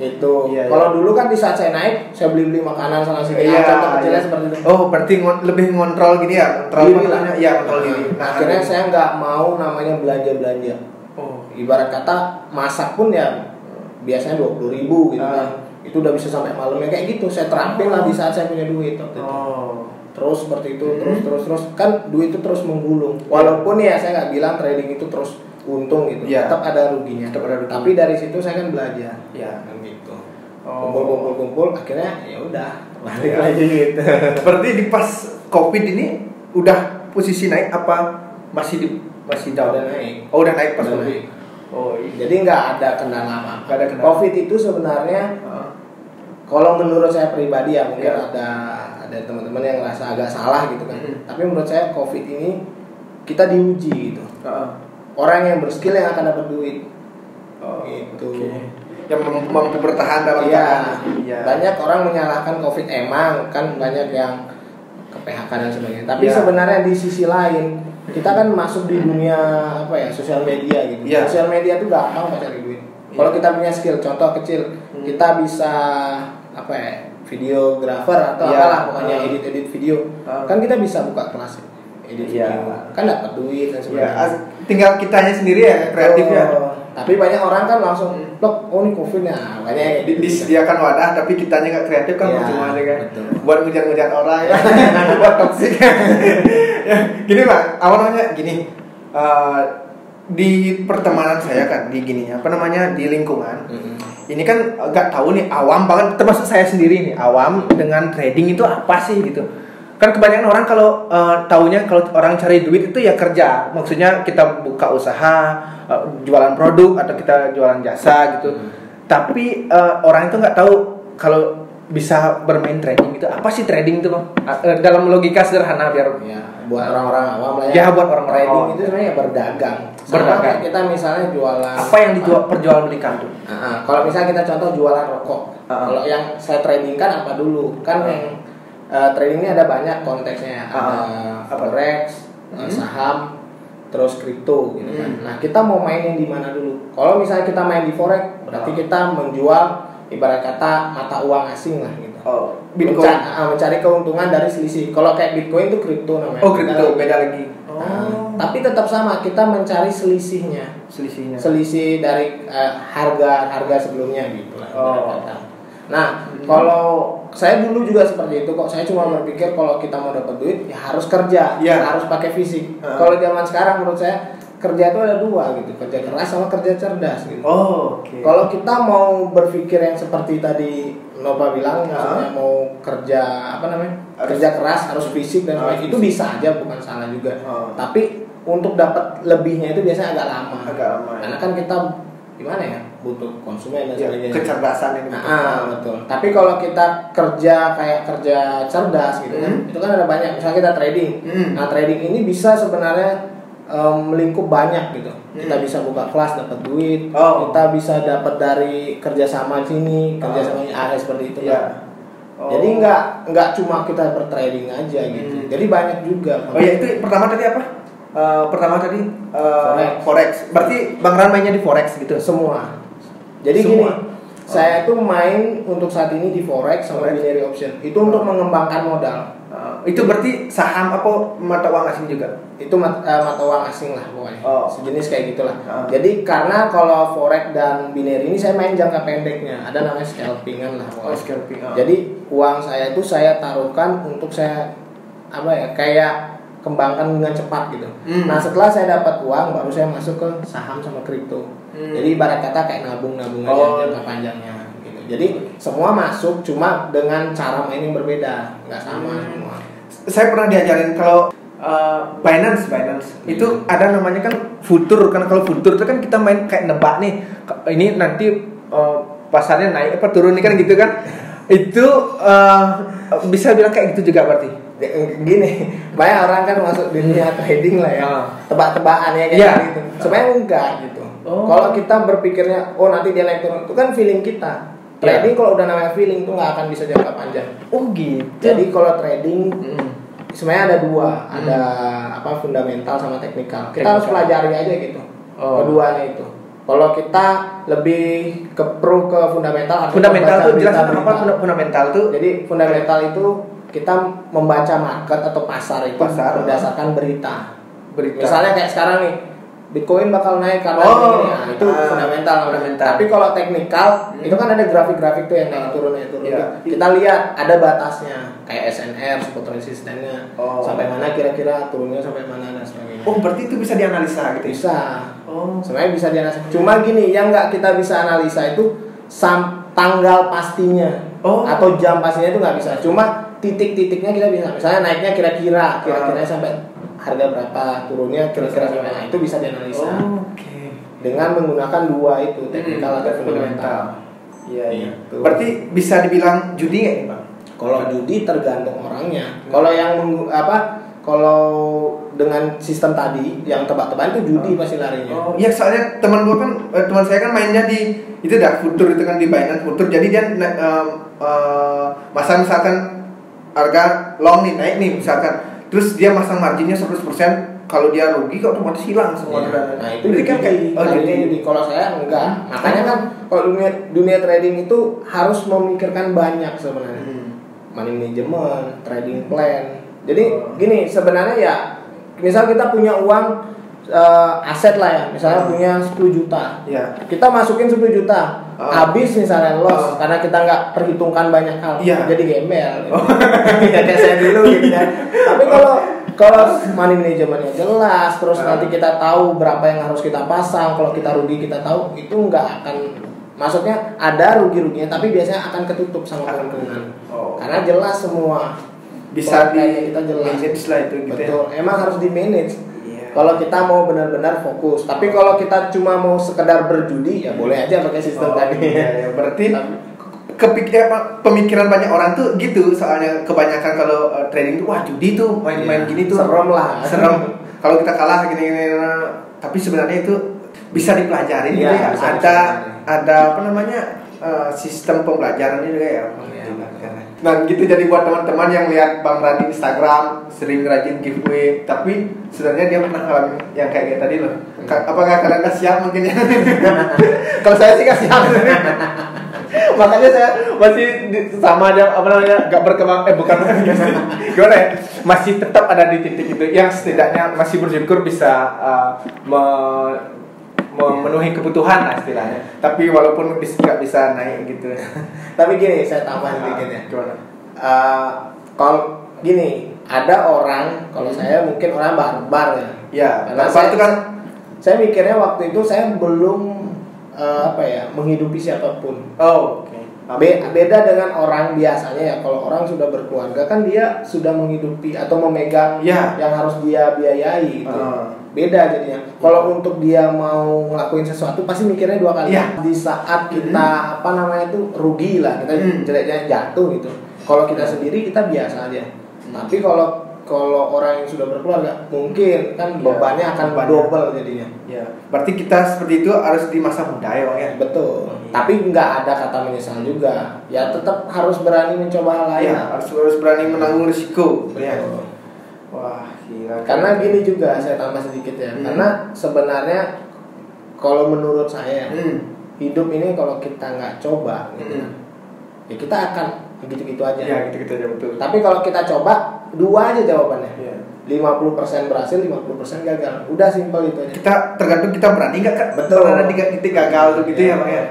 Speaker 1: Gitu. Kalau dulu kan di saat saya naik, saya beli makanan sana sini. Contoh kecilnya seperti itu.
Speaker 2: Berarti lebih ngontrol gini ya? Kontrol diri.
Speaker 1: Nah, akhirnya saya nggak mau namanya belanja. Ibarat kata masak pun ya biasanya 20.000 gitu kan. Itu udah bisa sampai malamnya kayak gitu. Saya terapin lah di saat saya punya duit waktu itu. Terus seperti itu, terus kan duit itu terus menggulung. Walaupun ya saya nggak bilang trading itu terus untung gitu, tetap ada ruginya. Tapi dari situ saya kan belajar, kan gitu. Kumpul, akhirnya ya udah balik lagi gitu.
Speaker 2: Berarti di pas COVID ini udah posisi naik apa masih down?
Speaker 1: Udah naik.
Speaker 2: Udah naik pas COVID.
Speaker 1: Naik. Jadi nggak ada kendala apa. COVID itu sebenarnya kalau menurut saya pribadi ya mungkin ada teman-teman yang ngerasa agak salah gitu kan. Tapi menurut saya COVID ini kita diuji gitu. Orang yang berskill yang akan dapat duit. Gitu.
Speaker 2: Yang mampu bertahan dalam keadaan.
Speaker 1: Banyak orang menyalahkan COVID, emang kan banyak yang ke PHK dan sebagainya. Tapi sebenarnya di sisi lain kita kan masuk di dunia sosial media gitu. Sosial media tuh gampang cari duit. Kalau kita punya skill, contoh kecil, kita bisa videographer atau apalah pokoknya edit video. Kan kita bisa buka kelas edit video. Kan dapat duit dan sebagainya.
Speaker 2: Tinggal kitanya sendiri ya kreatif ya.
Speaker 1: Tapi banyak orang kan langsung ini COVID ya, makanya
Speaker 2: disediakan wadah tapi kitanya nggak kreatif kan cuma aja kan.
Speaker 1: Betul.
Speaker 2: Buat ngejar-ngejar orang ya. Buat toksik. Gini Pak, awalnya gini. Di pertemanan saya kan di di lingkungan. Ini kan nggak tahu nih, awam banget, termasuk saya sendiri nih awam dengan trading itu apa sih gitu. Kan kebanyakan orang kalau taunya kalau orang cari duit itu ya kerja, maksudnya kita buka usaha, jualan produk atau kita jualan jasa gitu. Tapi orang itu nggak tahu kalau bisa bermain trading itu apa sih trading itu Bang? Dalam logika sederhana biar
Speaker 1: buat orang-orang awam lah ya.
Speaker 2: Buat orang
Speaker 1: trading itu sebenarnya berdagang. Berdagang. Kita misalnya jualan.
Speaker 2: Apa yang perjualbelikan tuh?
Speaker 1: Kalau misalnya kita contoh jualan rokok. Kalau yang saya trading kan apa dulu? Kan yang trading ini ada banyak konteksnya, ada forex, saham, terus kripto gitu kan. Nah, kita mau main yang di mana dulu? Kalau misalnya kita main di forex, berarti kita menjual ibarat kata mata uang asing lah gitu. Mencari keuntungan dari selisih. Kalau kayak Bitcoin itu kripto namanya.
Speaker 2: Kripto beda lagi.
Speaker 1: Tapi tetap sama, kita mencari selisihnya. Selisih dari harga sebelumnya gitu lah. Nah, kalau saya dulu juga seperti itu kok. Saya cuma berpikir kalau kita mau dapat duit ya harus kerja, harus pakai fisik. Kalau zaman sekarang menurut saya kerja itu ada dua gitu, kerja keras sama kerja cerdas gitu.
Speaker 2: Oke.
Speaker 1: Kalau kita mau berpikir yang seperti tadi Nova bilang, maksudnya mau kerja kerja keras harus fisik dan lain itu bisa aja, bukan salah juga. Tapi untuk dapat lebihnya itu biasanya agak lama. Karena kan kita gimana ya, butuh konsumen dan sebagainya.
Speaker 2: Kecerdasan ini.
Speaker 1: Betul. Tapi kalau kita kerja kayak kerja cerdas gitu kan, itu kan ada banyak. Misalnya kita trading. Nah, trading ini bisa sebenarnya melingkup banyak gitu. Kita bisa buka kelas dapat duit, kita bisa dapat dari kerjasama sini, kerjasamanya seperti itu. Jadi nggak cuma kita bertrading aja gitu. Jadi banyak juga.
Speaker 2: Itu pertama tadi apa? Forex. Berarti Bang Ran mainnya di forex gitu.
Speaker 1: Semua. Jadi gini, saya itu main untuk saat ini di forex sama binary option. Itu untuk mengembangkan modal.
Speaker 2: Itu berarti saham apa mata uang asing juga?
Speaker 1: Itu mata uang asing lah pokoknya. Sejenis kayak gitulah. Jadi karena kalau forex dan binary ini saya main jangka pendeknya, ada namanya scalpingan lah pokoknya.
Speaker 2: Scalping.
Speaker 1: Jadi uang saya itu saya taruhkan untuk saya kayak kembangkan dengan cepat gitu. Nah, setelah saya dapat uang baru saya masuk ke saham sama kripto. Jadi ibarat kata kayak nabung aja jangka panjangnya gitu. Jadi semua masuk, cuma dengan cara main yang berbeda, nggak sama semua.
Speaker 2: Saya pernah diajarin kalau Binance itu ada namanya kan futur. Kan kalau futur itu kan kita main kayak nebak nih, ini nanti pasarnya naik apa turun nih kan gitu kan. Itu bisa bilang kayak gitu juga berarti.
Speaker 1: Gini, banyak orang kan masuk dunia trading lah ya, tebak-tebakan ya kayak gitu. Sebenarnya enggak gitu. Kalau kita berpikirnya, nanti dia naik turun, itu kan feeling kita. Trading kalau udah namanya feeling tuh nggak akan bisa jangka panjang.
Speaker 2: Gitu.
Speaker 1: Jadi kalau trading sebenarnya ada dua, ada fundamental sama teknikal. Kita harus pelajari aja gitu. Keduanya itu. Kalau kita lebih ke fundamental.
Speaker 2: Fundamental tuh jelaskan apa fundamental tuh?
Speaker 1: Jadi fundamental itu kita membaca market atau pasar itu berdasarkan berita. Misalnya kayak sekarang nih, Bitcoin bakal naik karena ini, itu fundamental. Tapi kalau teknikal itu kan ada grafik-grafik tuh yang naik turun. Kita lihat ada batasnya, kayak SNR, support resistennya, sampai mana kira-kira turunnya sampai mana dan sebagainya.
Speaker 2: Berarti itu bisa dianalisa gitu?
Speaker 1: Bisa. Sebenarnya bisa dianalisa. Cuma gini, yang nggak kita bisa analisa itu tanggal pastinya atau jam pastinya itu nggak bisa. Cuma titik-titiknya kita bisa. Misalnya naiknya kira-kira sampai harga berapa, turunnya kira-kira sampai itu bisa dianalisa. Dengan menggunakan dua itu, teknikal atau fundamental.
Speaker 2: Iya. Berarti bisa dibilang judi nggak nih Bang?
Speaker 1: Kalau judi tergantung orangnya. Kalau yang kalau dengan sistem tadi yang tebak-tebakan itu judi pasti larinya.
Speaker 2: Iya, soalnya teman saya kan mainnya di itu futur itu kan di Binance futur. Jadi dia masa misalkan harga long nih naik nih misalkan, terus dia masang marginnya 100%, kalau dia rugi kok otomatis hilang semua dana.
Speaker 1: Nah itu jadi kan jadi kalau saya enggak. Makanya kan kalau dunia trading itu harus memikirkan banyak sebenarnya. Money management, trading plan. Jadi gini sebenarnya ya, misal kita punya uang aset lah ya, misalnya punya 10 juta. Kita masukin 10 juta. Habis misalnya loss karena kita nggak perhitungkan banyak hal, jadi gembel. Ya kayak saya dulu gitu ya. Tapi kalau money manajemennya jelas, terus nanti kita tahu berapa yang harus kita pasang, kalau kita rugi kita tahu, itu nggak akan, maksudnya ada rugi-ruginya, tapi biasanya akan ketutup sama keuntungan. Karena jelas semua.
Speaker 2: Bisa
Speaker 1: kita jelas.
Speaker 2: Manage lah itu gitu.
Speaker 1: Betul, emang harus di manage. Kalau kita mau benar-benar fokus, tapi kalau kita cuma mau sekedar berjudi ya boleh aja pakai sistem tadi.
Speaker 2: Berarti pemikiran banyak orang tuh gitu, soalnya kebanyakan kalau trading tuh judi tuh main-main gini tuh
Speaker 1: serem lah.
Speaker 2: Kalau kita kalah gini-gini, tapi sebenarnya itu bisa dipelajari gitu ya. Ada apa namanya sistem pembelajarannya juga ya. Nah gitu, jadi buat teman-teman yang lihat Bang Ran di Instagram sering rajin giveaway, tapi sebenarnya dia pernah ngalamin yang kayak tadi loh. Apakah kalian udah siap mungkin ya? Kalau saya sih nggak siap. Makanya saya masih sama aja nggak berkembang, bukan gimana ya, masih tetap ada di titik itu yang setidaknya masih bersyukur bisa memenuhi kebutuhan lah istilahnya. Tapi walaupun nggak bisa naik gitu.
Speaker 1: Tapi gini, saya tambah sedikit ya. Kalau gini, ada orang, kalau saya mungkin orang barbar ya.
Speaker 2: Karena saya itu kan
Speaker 1: Saya mikirnya waktu itu saya belum menghidupi siapapun.
Speaker 2: Oh, oke.
Speaker 1: Beda dengan orang biasanya ya. Kalau orang sudah berkeluarga kan dia sudah menghidupi atau memegang yang harus dia biayai gitu. Beda jadinya. Kalau untuk dia mau ngelakuin sesuatu pasti mikirnya 2 kali. Di saat kita rugi lah, kita jeleknya jatuh gitu. Kalau kita sendiri kita biasa aja. Tapi kalau orang yang sudah berkeluarga mungkin kan bebannya akan double jadinya.
Speaker 2: Ya. Berarti kita seperti itu harus di masa muda ya, Bang ya.
Speaker 1: Betul. Tapi nggak ada kata menyesal juga. Ya tetap harus berani mencoba hal lain.
Speaker 2: Ya, harus berani menanggung risiko. Ya. Wah, gila.
Speaker 1: Karena gini juga saya tambah sedikit ya. Karena sebenarnya kalau menurut saya hidup ini kalau kita nggak coba gitu, ya kita akan gitu-gitu aja.
Speaker 2: Ya, gitu-gitu aja betul.
Speaker 1: Tapi kalau kita coba 2 aja jawabannya. 50% berhasil, 50% gagal. Udah simpel itu aja.
Speaker 2: Kita tergantung kita berani nggak kan?
Speaker 1: Betul.
Speaker 2: Karena kita gagal tuh gitu ya, Bang ya.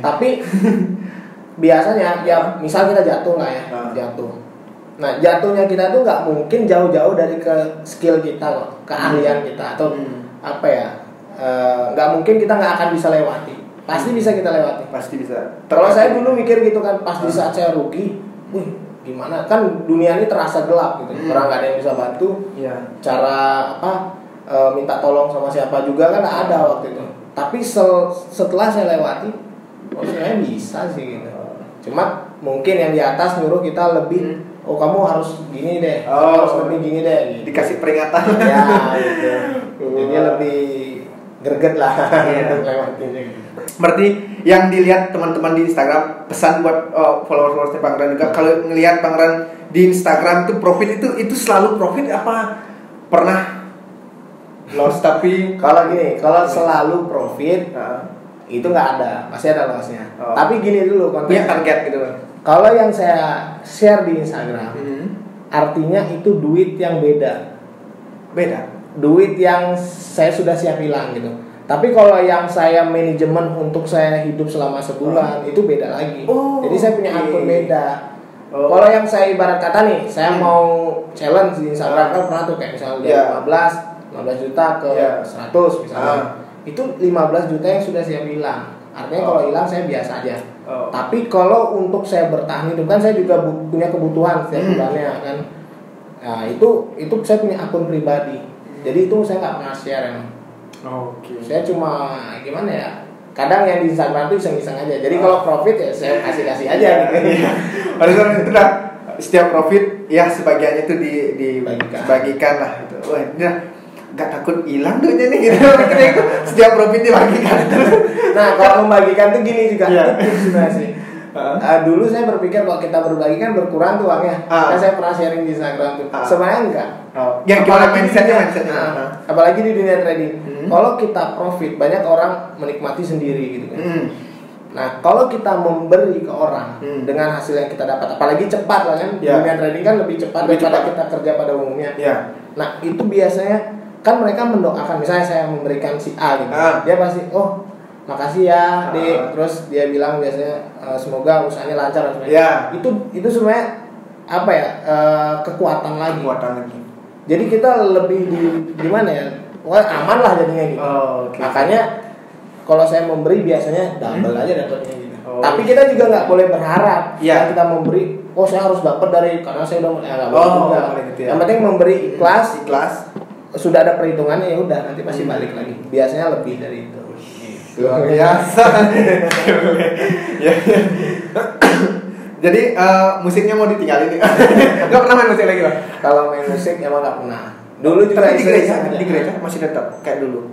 Speaker 1: Tapi biasanya ya misal kita jatuh lah ya, jatuh. Nah jatuhnya kita tuh nggak mungkin jauh-jauh dari ke skill kita kok, keahlian kita atau nggak mungkin kita nggak akan bisa lewati. Pasti bisa kita lewati.
Speaker 2: Pasti bisa.
Speaker 1: Kalau saya dulu mikir gitu kan, pas di saat saya rugi, gimana kan dunia ini terasa gelap gitu. Orang nggak ada yang bisa bantu. Cara minta tolong sama siapa juga kan ada waktu itu. Tapi setelah saya lewati, saya bisa sih gitu. Cuma mungkin yang di atas nyuruh kita lebih, kamu harus gini deh, harus lebih gini deh. Gitu.
Speaker 2: Dikasih peringatan.
Speaker 1: Ya gitu. Jadi lebih greget lah untuk lewatinnya.
Speaker 2: Berarti yang dilihat teman-teman di Instagram, pesan buat followers-followersnya Bang Ran juga, kalau ngelihat Bang Ran di Instagram itu profit itu selalu profit apa pernah loss? Tapi
Speaker 1: kalau selalu profit itu nggak ada, pasti ada lossnya. Tapi gini dulu konteksnya.
Speaker 2: Target gitu.
Speaker 1: Kalau yang saya share di Instagram, artinya itu duit yang beda. Duit yang saya sudah siap hilang gitu. Tapi kalau yang saya manajemen untuk saya hidup selama sebulan itu beda lagi. Jadi saya punya akun beda. Kalau yang saya ibarat kata nih, saya mau challenge di Instagram kan pernah tuh kayak misalnya 15 juta ke 100 misalnya. Itu 15 juta yang sudah siap hilang. Artinya kalau hilang saya biasa aja. Tapi kalau untuk saya bertahan hidup kan saya juga punya kebutuhan setiap bulannya kan. Nah itu saya punya akun pribadi. Jadi itu saya nggak pernah share emang. Saya cuma gimana ya? Kadang yang di Instagram itu iseng-iseng aja. Jadi kalau profit ya saya kasih aja gitu.
Speaker 2: Padahal itu dah setiap profit ya sebagiannya itu dibagikan lah gitu. Wah, dia nggak takut hilang duitnya nih gitu. Setiap profit dibagikan.
Speaker 1: Nah kalau membagikan tuh gini juga. Itu sebenarnya sih. Dulu saya berpikir kalau kita berbagi kan berkurang tuh uangnya. Kan saya pernah sharing di Instagram tuh. Sebenarnya enggak.
Speaker 2: Yang gimana mindsetnya?
Speaker 1: Apalagi di dunia trading. Kalau kita profit, banyak orang menikmati sendiri gitu kan. Nah, kalau kita memberi ke orang dengan hasil yang kita dapat, apalagi cepat lah kan. Dunia trading kan lebih cepat daripada kita kerja pada umumnya. Nah, itu biasanya kan mereka mendoakan, misalnya saya memberikan si A gitu. Dia pasti, makasih ya, Dek. Terus dia bilang biasanya semoga usahanya lancar dan sebagainya. Itu sebenarnya kekuatan lagi. Jadi kita lebih gimana ya? Aman lah jadinya gitu. Makanya kalau saya memberi biasanya double aja dapatnya gitu. Tapi kita juga nggak boleh berharap. Kita memberi, saya harus dapat karena saya udah nggak boleh juga. Yang penting memberi ikhlas. Sudah ada perhitungannya ya udah nanti pasti balik lagi. Biasanya lebih dari itu.
Speaker 2: Luar biasa. Jadi musiknya mau ditinggalin nih. Gak pernah main musik lagi, Bang?
Speaker 1: Kalau main musik emang gak pernah. Dulu juga
Speaker 2: di gereja masih tetap kayak dulu.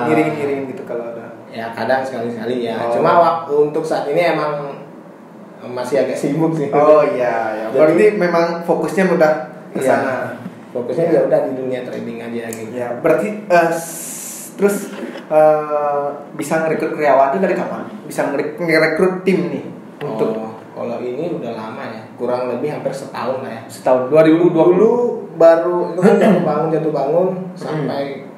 Speaker 2: Ngiringin gitu kalau ada.
Speaker 1: Ya kadang sekali-sekali ya. Cuma waktu untuk saat ini emang masih agak sibuk sih.
Speaker 2: Iya. Berarti memang fokusnya udah ke sana.
Speaker 1: Fokusnya ya udah di dunia trading aja gitu.
Speaker 2: Ya, berarti terus bisa ngerekrut karyawan itu dari kapan? Bisa ngerekrut tim nih untuk
Speaker 1: kalau ini udah lama ya, kurang lebih hampir setahun lah ya.
Speaker 2: Setahun 2020
Speaker 1: baru itu kan jatuh bangun sampai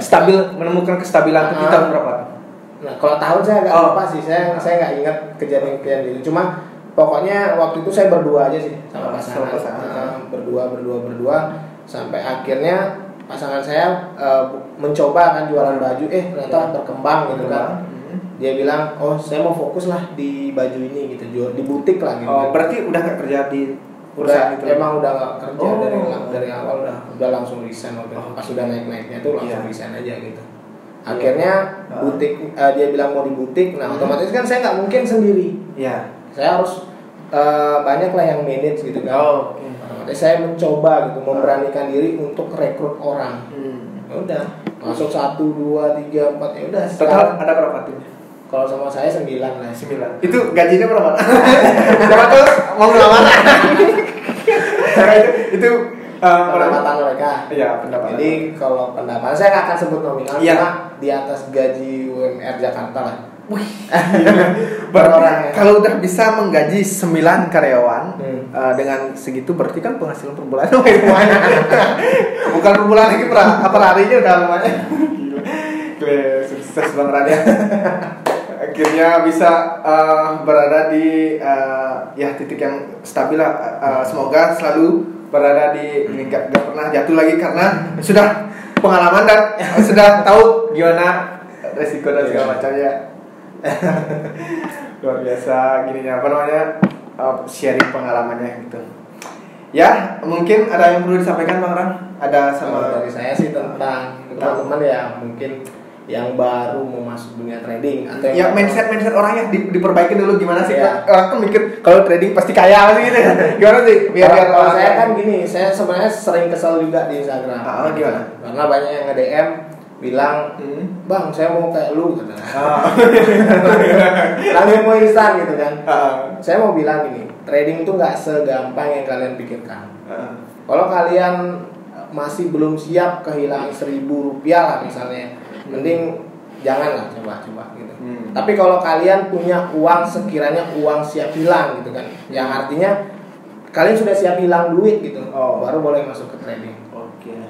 Speaker 2: stabil, menemukan kestabilan itu tahun berapa?
Speaker 1: Nah kalau tahun saya agak lupa sih, saya nggak ingat kejadian itu. Cuma pokoknya waktu itu saya berdua aja sih sama pasangan. Berdua sampai akhirnya pasangan saya mencoba kan jualan baju, ternyata berkembang gitu kan. Dia bilang, oh saya mau fokus lah di baju ini gitu, jual di butik lah gitu.
Speaker 2: Oh, berarti udah nggak kerja di
Speaker 1: perusahaan itu? Emang udah nggak kerja dari awal, udah langsung resign waktu itu. Pas udah naiknya tuh langsung resign aja gitu. Akhirnya butik, dia bilang mau di butik, nah otomatis kan saya nggak mungkin sendiri. Saya harus banyak lah yang manage gitu kan. Otomatis saya mencoba gitu, memberanikan diri untuk rekrut orang. Ya udah, masuk 1, 2, 3, 4, ya udah.
Speaker 2: Total ada berapa tim?
Speaker 1: Kalau sama saya 9 lah.
Speaker 2: 9. Itu gajinya berapa? Siapa tuh mau ngelamar? itu
Speaker 1: pendapatan mereka.
Speaker 2: Iya, pendapatan.
Speaker 1: Jadi kalau pendapatan saya nggak akan sebut nominal, cuma di atas gaji UMR Jakarta lah.
Speaker 2: Berarti kalau udah bisa menggaji 9 karyawan dengan segitu berarti kan penghasilan per bulan lumayan. Bukan per bulan lagi, per harinya udah lumayan. Gila, sukses Bang Rania. Akhirnya bisa berada di titik yang stabil lah. Semoga selalu berada di ini, gak pernah jatuh lagi karena sudah pengalaman dan sudah tahu gimana resiko dan segala macamnya. Luar biasa gininya, apa namanya, sharing pengalamannya gitu. Ya, mungkin ada yang perlu disampaikan Bang Ran? Ada sama
Speaker 1: dari saya sih tentang teman-teman ya mungkin yang baru mau masuk dunia trading atau
Speaker 2: ya mindset orangnya diperbaiki dulu gimana sih? Orang kan mikir kalau trading pasti kaya pasti gitu. Gimana sih? Biar
Speaker 1: kalau saya kan gini, saya sebenarnya sering kesel juga di Instagram.
Speaker 2: Gimana?
Speaker 1: Karena banyak yang nge-DM bilang, "Bang, saya mau kayak lu," katanya. Langsung mau instan gitu kan. Saya mau bilang gini, trading itu nggak segampang yang kalian pikirkan. Kalau kalian masih belum siap kehilangan Rp1.000 lah misalnya, mending janganlah coba gitu. Tapi kalau kalian punya uang, sekiranya uang siap hilang gitu kan, yang artinya kalian sudah siap hilang duit gitu, baru boleh masuk ke trading.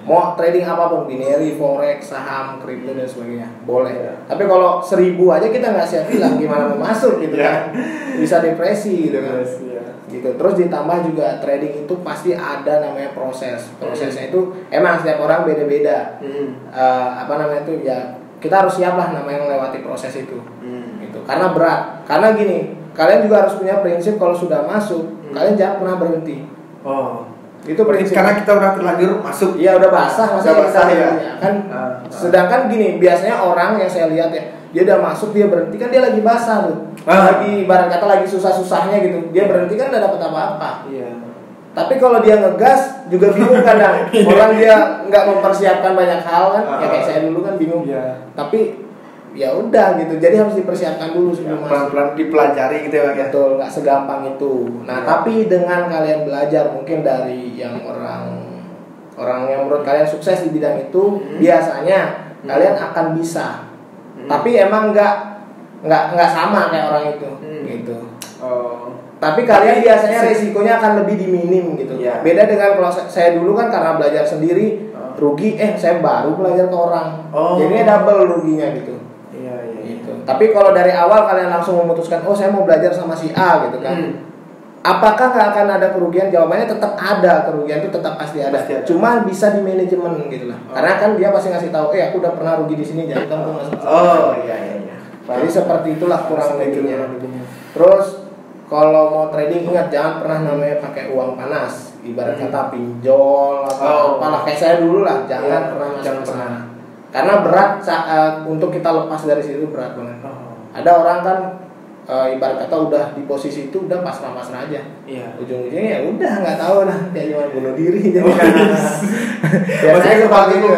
Speaker 1: Mau trading apapun, binary, forex, saham, kripto dan sebagainya, boleh. Tapi kalau 1.000 aja kita nggak siap hilang, gimana mau masuk gitu kan? Bisa depresi gitu kan. Gitu. Terus ditambah juga trading itu pasti ada namanya proses. Prosesnya itu emang setiap orang beda-beda. Ya kita harus siap lah namanya melewati proses itu. Gitu. Karena berat. Karena gini, kalian juga harus punya prinsip kalau sudah masuk, kalian jangan pernah berhenti. Itu prinsip.
Speaker 2: Karena kita udah terlanjur masuk.
Speaker 1: Iya, udah basah masa
Speaker 2: basah ya.
Speaker 1: Kan sedangkan gini, biasanya orang yang saya lihat ya, dia udah masuk, dia berhenti kan dia lagi basah tuh. Lagi ibarat kata lagi susah-susahnya gitu. Dia berhenti kan udah dapat apa-apa. Tapi kalau dia ngegas juga bingung kadang. Orang dia nggak mempersiapkan banyak hal kan. Ya kayak saya dulu kan bingung. Tapi ya udah gitu. Jadi harus dipersiapkan dulu sebelum masuk.
Speaker 2: Pelan-pelan dipelajari gitu ya.
Speaker 1: Betul, nggak segampang itu. Nah, tapi dengan kalian belajar mungkin dari yang orang yang menurut kalian sukses di bidang itu, biasanya kalian akan bisa. Tapi emang nggak sama kayak orang itu, gitu. Tapi kalian biasanya resikonya akan lebih diminim gitu. Beda dengan kalau saya dulu kan karena belajar sendiri, rugi. Saya baru belajar ke orang, jadinya double ruginya gitu. Gitu. Tapi kalau dari awal kalian langsung memutuskan, saya mau belajar sama si A gitu kan. Apakah nggak akan ada kerugian? Jawabannya tetap ada, kerugian itu tetap pasti ada. Cuma bisa di manajemen gitu lah. Karena kan dia pasti ngasih tahu, aku udah pernah rugi di sini, jadi kamu ngasih.
Speaker 2: Iya.
Speaker 1: Jadi seperti itulah kurang lebihnya. Terus kalau mau trading ingat jangan pernah namanya pakai uang panas. Ibarat kata pinjol atau apalah kayak saya dulu lah, jangan pernah masuk ke sana. Karena berat untuk kita lepas dari situ berat banget. Ada orang kan ibarat kata udah di posisi itu udah pasrah aja. Ujung-ujungnya ya udah nggak tahu lah, kayak cuma bunuh diri jadi. Biasanya seperti itu.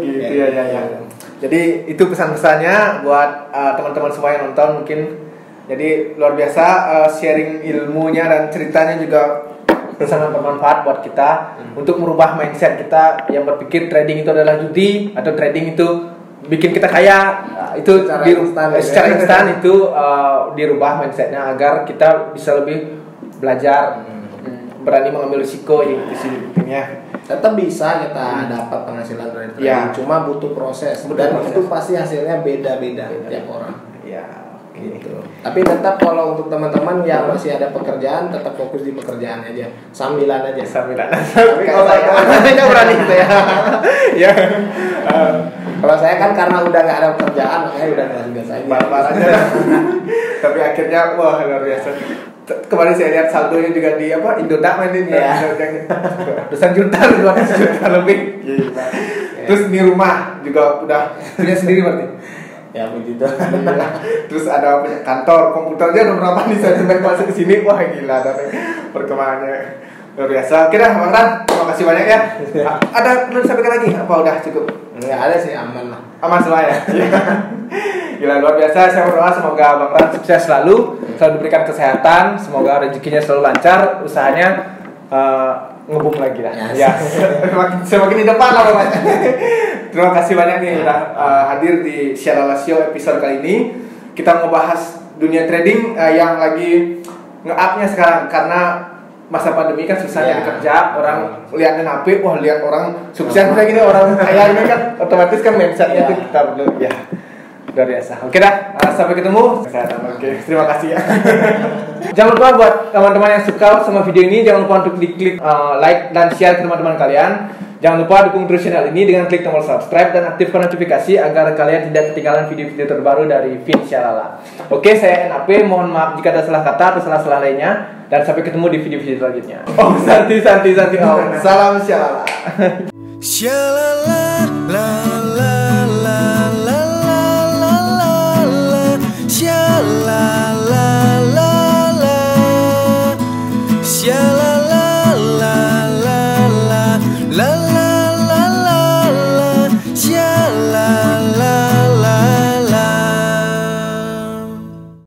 Speaker 2: Gitu ya. Jadi itu pesan-pesannya buat teman-teman semua yang nonton mungkin. Jadi luar biasa sharing ilmunya dan ceritanya juga sangat bermanfaat buat kita untuk merubah mindset kita yang berpikir trading itu adalah judi atau trading itu bikin kita kaya. Itu secara instan itu dirubah mindsetnya agar kita bisa lebih belajar, berani mengambil risiko di sini.
Speaker 1: Tetap bisa kita dapat penghasilan dari trading, cuma butuh proses dan itu pasti hasilnya beda-beda tiap orang. gitu. Tapi tetap kalau untuk teman-teman yang masih ada pekerjaan, tetap fokus di pekerjaan aja, sambilan aja. Tapi kalau saya berani gitu ya. Ya. Kalau saya kan karena udah nggak ada pekerjaan, makanya udah gas-gas aja.
Speaker 2: Barbar aja. Tapi akhirnya wah luar biasa. Kemarin saya lihat saldonya juga di Indodax mainin ratusan juta, 200 juta lebih. Gila. Terus di rumah juga udah punya sendiri berarti.
Speaker 1: Ya begitu.
Speaker 2: Terus ada punya kantor, komputernya udah berapa nih saya sampai masuk ke sini. Wah gila, dan perkembangannya luar biasa. Oke dah Bang Ran, terima kasih banyak ya. Ada perlu disampaikan lagi? Apa udah cukup?
Speaker 1: Nggak ada sih, aman lah.
Speaker 2: Aman semua ya. Gila luar biasa. Saya berdoa semoga Bang Ran sukses selalu diberikan kesehatan, semoga rezekinya selalu lancar, usahanya ngebum lagi lah. Ya. Semakin di depan lah Bang. Terima kasih banyak nih udah hadir di Shalala Show episode kali ini. Kita ngebahas dunia trading yang lagi nge-up-nya sekarang karena masa pandemi kan susah nyari kerja, orang liatin HP, wah lihat orang sukses kayak gini, orang kaya ini kan otomatis kan mindsetnya itu kita perlu ya. Luar biasa. Oke dah, sampai ketemu. Oke, terima kasih ya. Jangan lupa buat teman-teman yang suka sama video ini, jangan lupa untuk diklik like dan share ke teman-teman kalian. Jangan lupa dukung terus channel ini dengan klik tombol subscribe dan aktifkan notifikasi agar kalian tidak ketinggalan video-video terbaru dari Vin Shalala. Oke, saya NAP, mohon maaf jika ada salah kata atau salah-salah lainnya, dan sampai ketemu di video-video selanjutnya. Oh, santi. Oh, salam Shalala.
Speaker 3: Shalala.